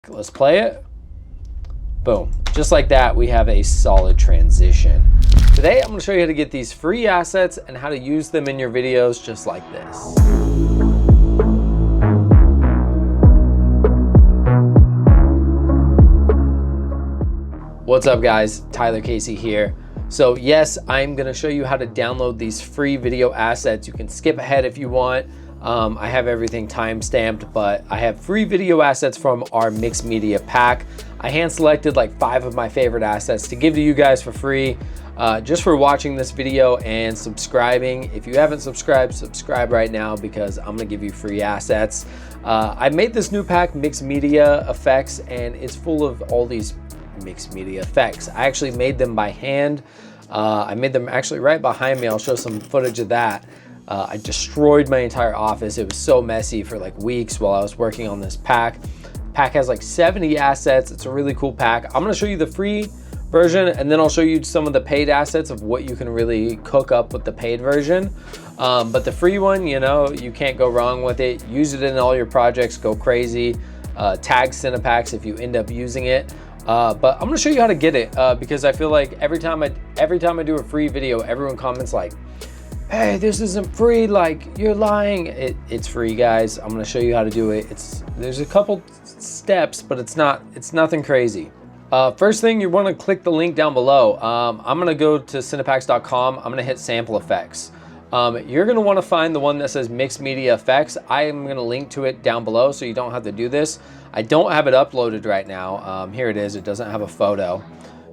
pack. Let's play it. Boom. Just like that, we have a solid transition. Today, I'm going to show you how to get these free assets and how to use them in your videos just like this. What's up guys, Tyler Casey here. So yes, I'm gonna show you how to download these free video assets. You can skip ahead if you want. I have everything time-stamped, but I have free video assets from our mixed media pack. I hand selected like 5 of my favorite assets to give to you guys for free, just for watching this video and subscribing. If you haven't subscribed, subscribe right now because I'm gonna give you free assets. I made this new pack, Mixed Media Effects, and it's full of all these mixed media effects. I actually made them by hand. I made them actually right behind me. I'll show some footage of that. I destroyed my entire office. It was so messy for like weeks while I was working on this pack. Pack has like 70 assets. It's a really cool pack. I'm gonna show you the free version and then I'll show you some of the paid assets of what you can really cook up with the paid version. But the free one, you know, you can't go wrong with it. Use it in all your projects, go crazy. Tag Cinepacks if you end up using it. But I'm gonna show you how to get it because I feel like every time I do a free video, everyone comments like, hey, this isn't free, like you're lying. It's free, guys. I'm gonna show you how to do it. There's a couple steps, but it's nothing crazy. First thing, you wanna click the link down below. I'm gonna go to cinepacks.com. I'm gonna hit sample effects. You're gonna wanna find the one that says mixed media effects. I am gonna link to it down below so you don't have to do this. I don't have it uploaded right now. Here it is, it doesn't have a photo.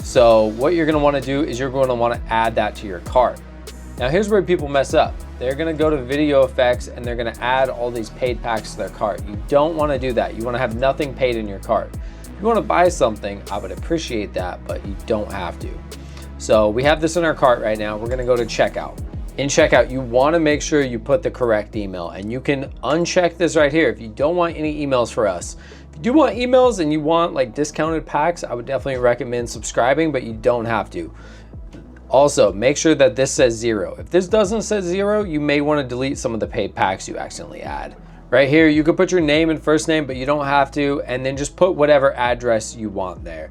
So what you're gonna wanna do is you're gonna wanna add that to your cart. Now here's where people mess up. They're gonna go to video effects and they're gonna add all these paid packs to their cart. You don't wanna do that. You wanna have nothing paid in your cart. If you wanna buy something, I would appreciate that, but you don't have to. So we have this in our cart right now. We're gonna go to checkout. In checkout, you wanna make sure you put the correct email, and you can uncheck this right here if you don't want any emails for us. If you do want emails and you want like discounted packs, I would definitely recommend subscribing, but you don't have to. Also, make sure that this says 0. If this doesn't say 0, you may wanna delete some of the paid packs you accidentally add. Right here, you could put your name and first name, but you don't have to, and then just put whatever address you want there.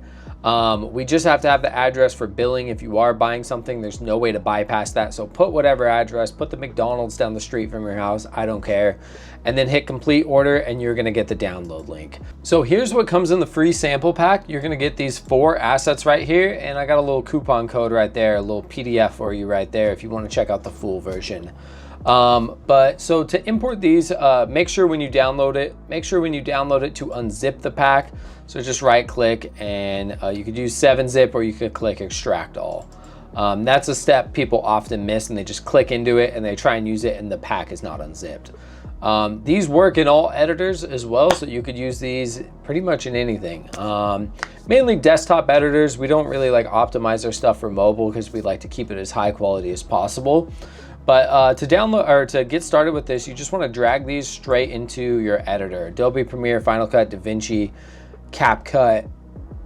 We just have to have the address for billing. If you are buying something, there's no way to bypass that. So put whatever address, put the McDonald's down the street from your house, I don't care. And then hit complete order and you're gonna get the download link. So here's what comes in the free sample pack. You're gonna get these 4 assets right here, and I got a little coupon code right there, a little PDF for you right there if you wanna check out the full version. But so to import these, make sure when you download it to unzip the pack. So just right click and you could use 7-zip or you could click extract all. That's a step people often miss and they just click into it and they try and use it and the pack is not unzipped. These work in all editors as well, so you could use these pretty much in anything. Mainly desktop editors. We don't really like optimize our stuff for mobile because we like to keep it as high quality as possible. But to download or to get started with this, you just want to drag these straight into your editor. Adobe Premiere, Final Cut, DaVinci, CapCut,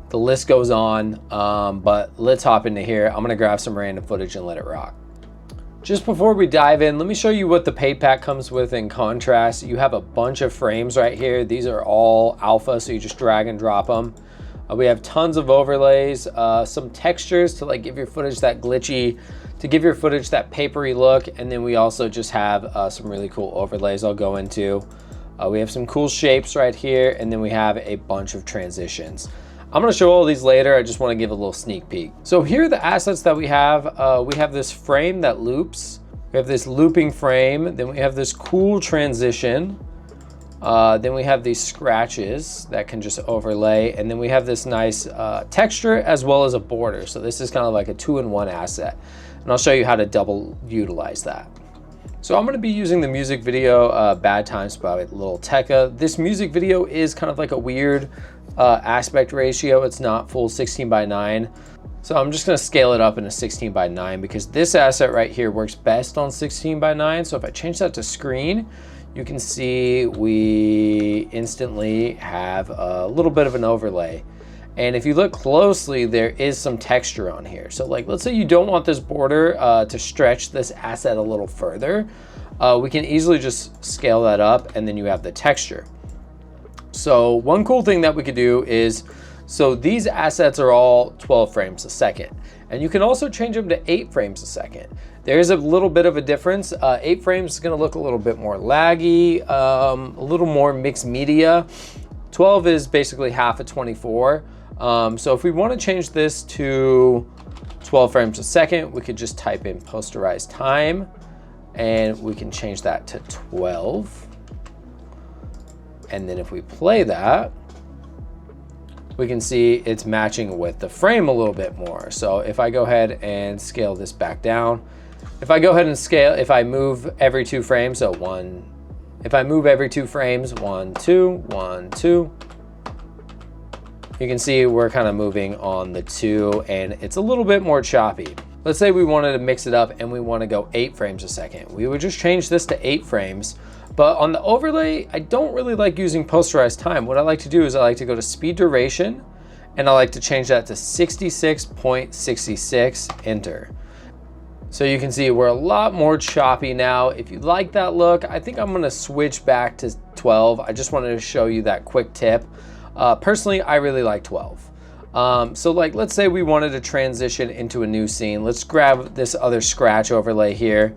the list goes on. But let's hop into here. I'm gonna grab some random footage and let it rock. Just before we dive in, let me show you what the paid pack comes with in contrast. You have a bunch of frames right here. These are all alpha, so you just drag and drop them. We have tons of overlays, some textures to like give your footage that glitchy, to give your footage that papery look, and then we also just have some really cool overlays I'll go into. We have some cool shapes right here, and then we have a bunch of transitions. I'm gonna show all these later, I just wanna give a little sneak peek. So here are the assets that we have. We have this frame that loops, we have this looping frame, then we have this cool transition, then we have these scratches that can just overlay, and then we have this nice texture as well as a border. So this is kind of like a 2-in-1 asset. And I'll show you how to double utilize that. So I'm gonna be using the music video Bad Times by Lil Tecca. This music video is kind of like a weird aspect ratio. It's not full 16:9. So I'm just gonna scale it up into 16:9 because this asset right here works best on 16:9. So if I change that to screen, you can see we instantly have a little bit of an overlay. And if you look closely, there is some texture on here. So like, let's say you don't want this border to stretch this asset a little further. We can easily just scale that up and then you have the texture. So one cool thing that we could do is, so these assets are all 12 frames a second, and you can also change them to 8 frames a second. There's a little bit of a difference. 8 frames is gonna look a little bit more laggy, a little more mixed media. 12 is basically half of 24. So if we wanna change this to 12 frames a second, we could just type in posterized time, and we can change that to 12. And then if we play that, we can see it's matching with the frame a little bit more. So if I go ahead and scale this back down, if I go ahead and scale, if I move every 2 frames, so if I move every 2 frames, 1, 2, 1, 2, you can see we're kind of moving on the 2 and it's a little bit more choppy. Let's say we wanted to mix it up and we want to go 8 frames a second. We would just change this to 8 frames. But on the overlay, I don't really like using posterized time. What I like to do is I like to go to speed duration, and I like to change that to 66.66, enter. So you can see we're a lot more choppy now. If you like that look, I think I'm gonna switch back to 12. I just wanted to show you that quick tip. Personally, I really like 12. So like, let's say we wanted to transition into a new scene. Let's grab this other scratch overlay here,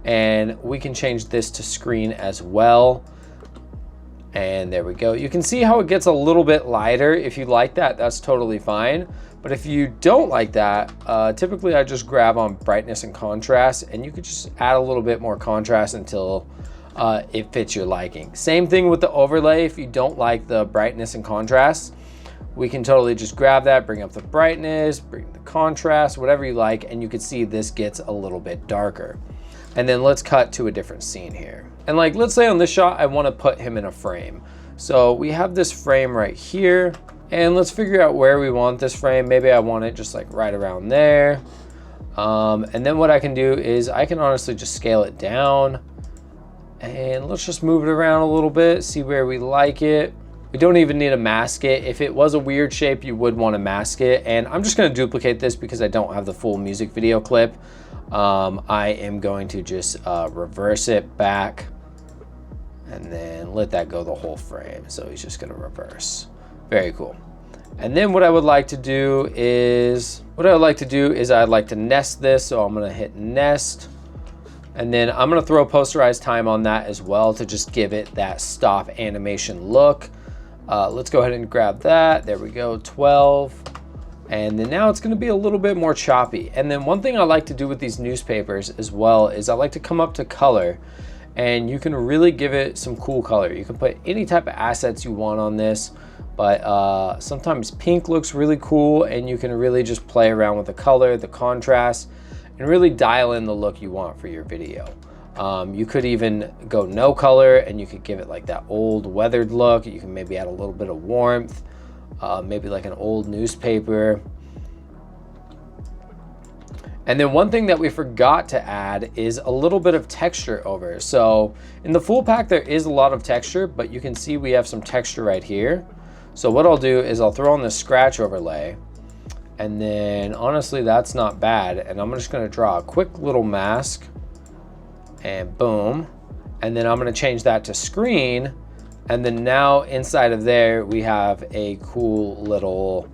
and we can change this to screen as well. And there we go. You can see how it gets a little bit lighter. If you like that, that's totally fine. But if you don't like that, typically I just grab on brightness and contrast, and you could just add a little bit more contrast until it fits your liking. Same thing with the overlay. If you don't like the brightness and contrast, we can totally just grab that, bring up the brightness, bring the contrast, whatever you like, and you can see this gets a little bit darker. And then let's cut to a different scene here. And like, let's say on this shot, I want to put him in a frame. So we have this frame right here, and let's figure out where we want this frame. Maybe I want it just like right around there. And then what I can do is I can honestly just scale it down, and let's just move it around a little bit, see where we like it. We don't even need to mask it. If it was a weird shape, you would want to mask it. And I'm just going to duplicate this because I don't have the full music video clip. I am going to just reverse it back and then let that go the whole frame. So he's just going to reverse. Very cool. And then what I would like to do is, I'd like to nest this. So I'm going to hit nest, and then I'm going to throw posterized time on that as well to just give it that stop animation look. Let's go ahead and grab that. There we go, 12. And then now it's gonna be a little bit more choppy. And then one thing I like to do with these newspapers as well is I like to come up to color, and you can really give it some cool color. You can put any type of assets you want on this, but sometimes pink looks really cool, and you can really just play around with the color, the contrast, and really dial in the look you want for your video. You could even go no color, and you could give it like that old weathered look. You can maybe add a little bit of warmth, maybe like an old newspaper. And then one thing that we forgot to add is a little bit of texture over. So in the full pack, there is a lot of texture, but you can see we have some texture right here. So what I'll do is I'll throw on the scratch overlay, and then honestly, that's not bad. And I'm just gonna draw a quick little mask, and boom. And then I'm gonna change that to screen. And then now inside of there, we have a cool little,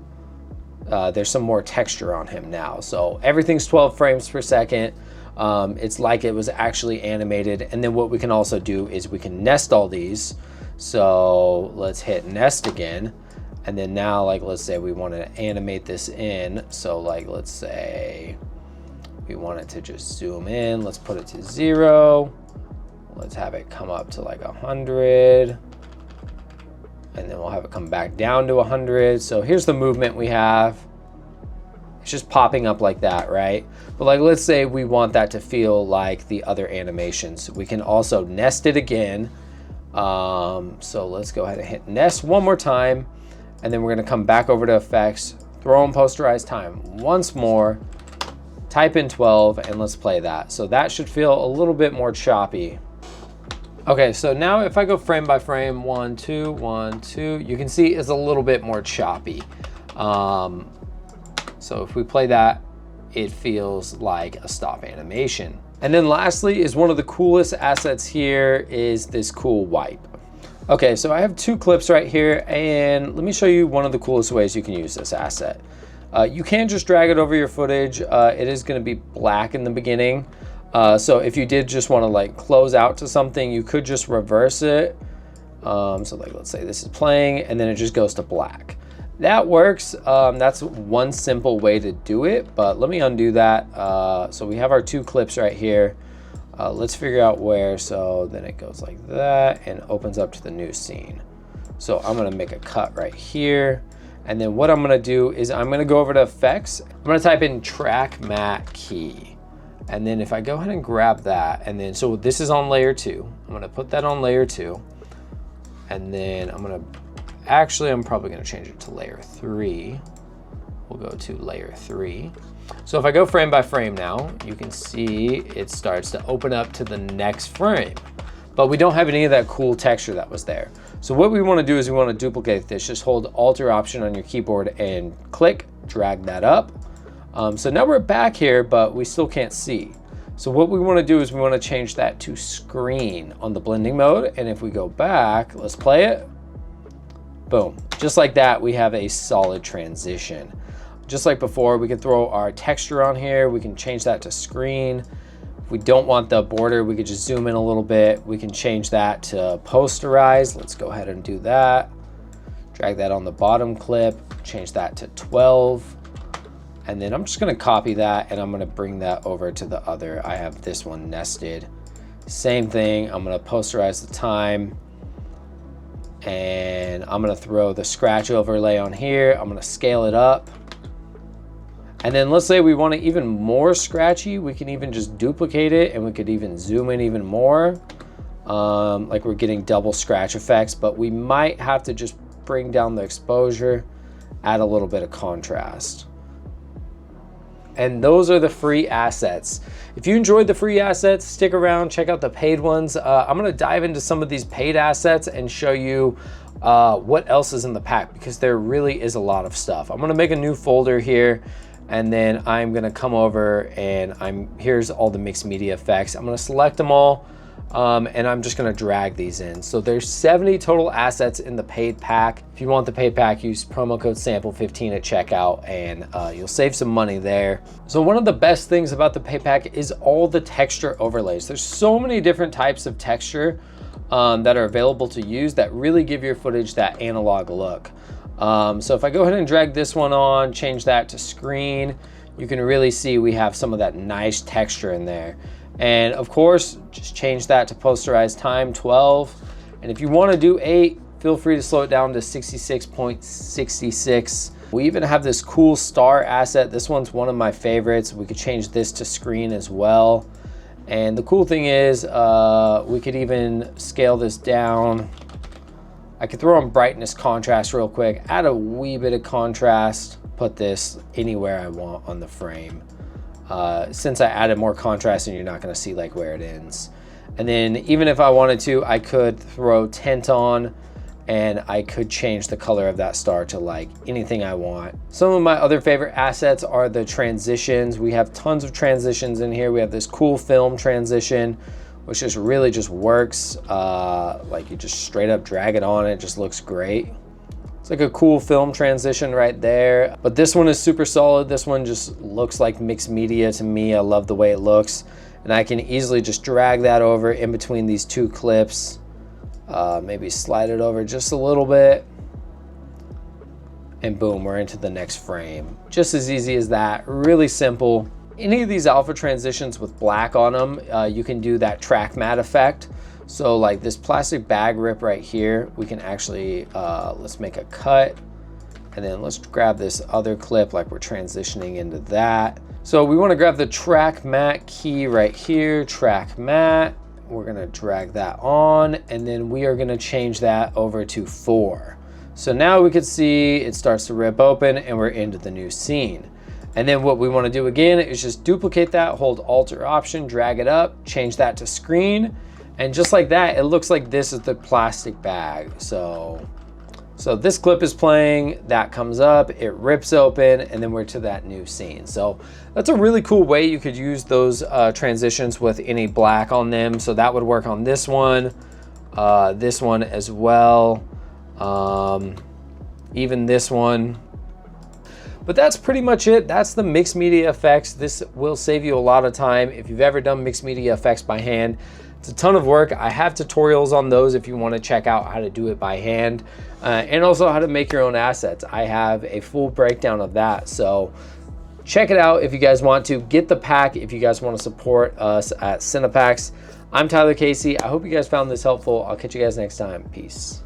there's some more texture on him now. So everything's 12 frames per second. It's like it was actually animated. And then what we can also do is we can nest all these. So let's hit nest again. And then now, like, let's say we want to animate this in. So like, let's say we want it to just zoom in. Let's put it to 0. Let's have it come up to like 100. And then we'll have it come back down to 100. So here's the movement we have. It's just popping up like that, right? But like, let's say we want that to feel like the other animations. We can also nest it again. So let's go ahead and hit nest one more time. And then we're gonna come back over to effects, throw in posterized time once more, type in 12, and let's play that. So that should feel a little bit more choppy. Okay, so now if I go frame by frame, 1, 2, 1, 2, you can see it's a little bit more choppy. So if we play that, it feels like a stop animation. And then lastly is one of the coolest assets here is this cool wipe. Okay, so I have two clips right here, and let me show you one of the coolest ways you can use this asset. You can just drag it over your footage. It is going to be black in the beginning. So if you did just want to like close out to something, you could just reverse it. So like, let's say this is playing and then it just goes to black. That works. That's one simple way to do it, but let me undo that. So we have our two clips right here. Let's figure out where. So then it goes like that and opens up to the new scene. So I'm gonna make a cut right here. And then what I'm gonna do is I'm gonna go over to effects. I'm gonna type in track matte key. And then if I go ahead and grab that, and then, so this is on layer 2. I'm gonna put that on layer 2. And then I'm probably gonna change it to layer 3. We'll go to layer 3. So if I go frame by frame now, you can see it starts to open up to the next frame, but we don't have any of that cool texture that was there. So what we want to do is we want to duplicate this. Just hold Alt or Option on your keyboard and click, drag that up. So now we're back here, but we still can't see. So what we want to do is we want to change that to screen on the blending mode. And if we go back, let's play it. Boom. Just like that, we have a solid transition. Just like before, we can throw our texture on here. We can change that to screen. If we don't want the border, we could just zoom in a little bit. We can change that to posterize. Let's go ahead and do that. Drag that on the bottom clip, change that to 12. And then I'm just gonna copy that and I'm gonna bring that over to the other. I have this one nested. Same thing, I'm gonna posterize the time. And I'm gonna throw the scratch overlay on here. I'm gonna scale it up. And then let's say we want it even more scratchy, we can even just duplicate it and we could even zoom in even more. Like we're getting double scratch effects, but we might have to just bring down the exposure, add a little bit of contrast. And those are the free assets. If you enjoyed the free assets, stick around, check out the paid ones. I'm gonna dive into some of these paid assets and show you what else is in the pack, because there really is a lot of stuff. I'm gonna make a new folder here, and then I'm gonna come over and here's all the mixed media effects. I'm gonna select them all, and I'm just gonna drag these in. So there's 70 total assets in the paid pack. If you want the paid pack, use promo code SAMPLE15 at checkout and you'll save some money there. So one of the best things about the paid pack is all the texture overlays. There's so many different types of texture that are available to use that really give your footage that analog look. So if I go ahead and drag this one on, change that to screen, you can really see we have some of that nice texture in there. And of course, just change that to posterized time, 12. And if you want to do 8, feel free to slow it down to 66.66. We even have this cool star asset. This one's one of my favorites. We could change this to screen as well. And the cool thing is we could even scale this down. I could throw on brightness contrast real quick, add a wee bit of contrast, put this anywhere I want on the frame. Since I added more contrast and you're not gonna see like where it ends. And then even if I wanted to, I could throw tint on and I could change the color of that star to like anything I want. Some of my other favorite assets are the transitions. We have tons of transitions in here. We have this cool film transition, which just really just works. Like you just straight up drag it on, it just looks great. It's like a cool film transition right there. But this one is super solid. This one just looks like mixed media to me. I love the way it looks. And I can easily just drag that over in between these two clips. Maybe slide it over just a little bit. And boom, we're into the next frame. Just as easy as that, really simple. Any of these alpha transitions with black on them, you can do that track matte effect. So like this plastic bag rip right here, we can actually, let's make a cut. And then let's grab this other clip like we're transitioning into that. So we want to grab the track matte key right here, track matte. We're going to drag that on and then we are going to change that over to 4. So now we can see it starts to rip open and we're into the new scene. And then what we want to do again is just duplicate that, hold Alt or Option, drag it up, change that to screen. And just like that, it looks like this is the plastic bag. So this clip is playing, that comes up, it rips open, and then we're to that new scene. So that's a really cool way you could use those transitions with any black on them. So that would work on this one. this one as well, even this one. But that's pretty much it. That's the mixed media effects. This will save you a lot of time if you've ever done mixed media effects by hand. It's a ton of work. I have tutorials on those if you want to check out how to do it by hand, and also how to make your own assets. I have a full breakdown of that. So check it out if you guys want to. Get the pack if you guys want to support us at Cinepacks. I'm Tyler Casey. I hope you guys found this helpful. I'll catch you guys next time. Peace.